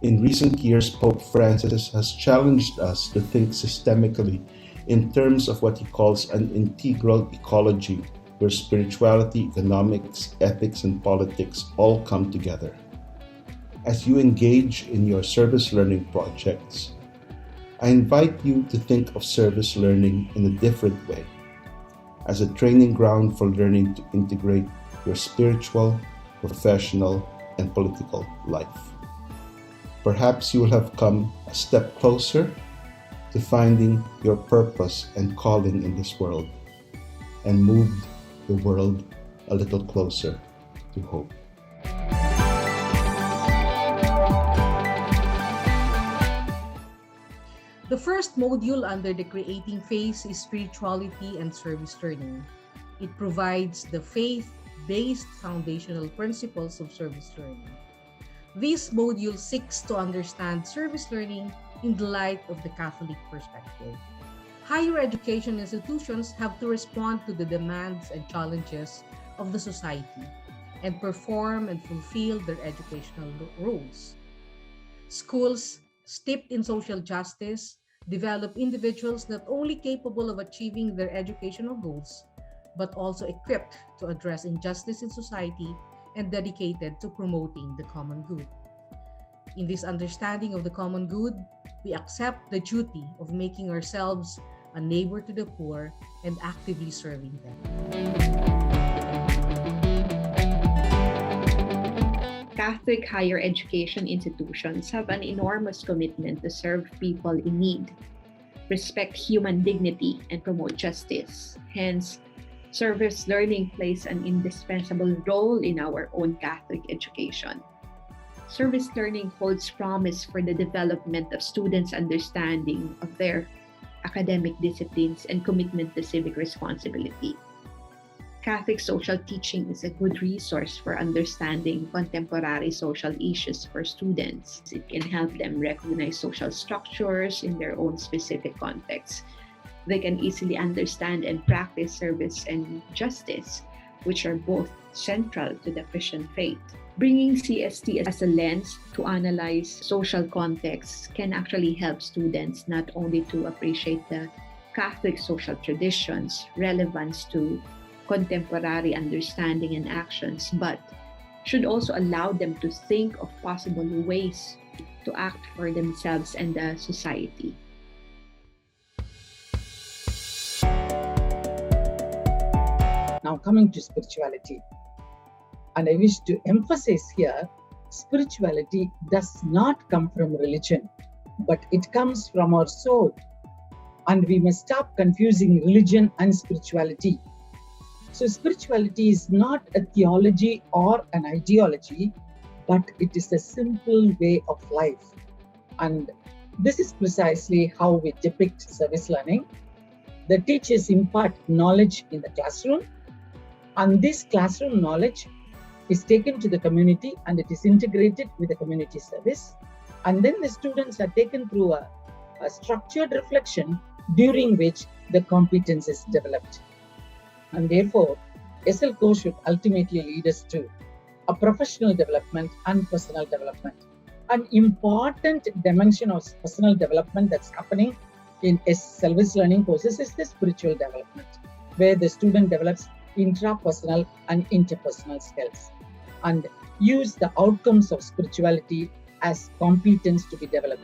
In recent years, Pope Francis has challenged us to think systemically in terms of what he calls an integral ecology, where spirituality, economics, ethics, and politics all come together. As you engage in your service learning projects, I invite you to think of service learning in a different way, as a training ground for learning to integrate your spiritual, professional, and political life. Perhaps you will have come a step closer to finding your purpose and calling in this world, and moved the world a little closer to hope. The first module under the creating phase is spirituality and service learning. It provides the faith-based foundational principles of service learning. This module seeks to understand service learning in the light of the Catholic perspective. Higher education institutions have to respond to the demands and challenges of the society and perform and fulfill their educational roles. Schools steeped in social justice develop individuals not only capable of achieving their educational goals, but also equipped to address injustice in society and dedicated to promoting the common good. In this understanding of the common good, we accept the duty of making ourselves a neighbor to the poor and actively serving them. Catholic higher education institutions have an enormous commitment to serve people in need, respect human dignity, and promote justice. Hence, service learning plays an indispensable role in our own Catholic education. Service learning holds promise for the development of students' understanding of their academic disciplines and commitment to civic responsibility. Catholic social teaching is a good resource for understanding contemporary social issues for students. It can help them recognize social structures in their own specific contexts. They can easily understand and practice service and justice, which are both central to the Christian faith. Bringing CST as a lens to analyze social contexts can actually help students not only to appreciate the Catholic social traditions, relevance to contemporary understanding and actions, but should also allow them to think of possible ways to act for themselves and the society. Now coming to spirituality, and I wish to emphasize here, spirituality does not come from religion, but it comes from our soul, and we must stop confusing religion and spirituality. So spirituality is not a theology or an ideology, but it is a simple way of life. And this is precisely how we depict service learning. The teachers impart knowledge in the classroom, and this classroom knowledge is taken to the community and it is integrated with the community service. And then the students are taken through a structured reflection during which the competence is developed. And therefore, SLCO should ultimately lead us to a professional development and personal development. An important dimension of personal development that's happening in service learning courses is the spiritual development, where the student develops intrapersonal and interpersonal skills and use the outcomes of spirituality as competence to be developed.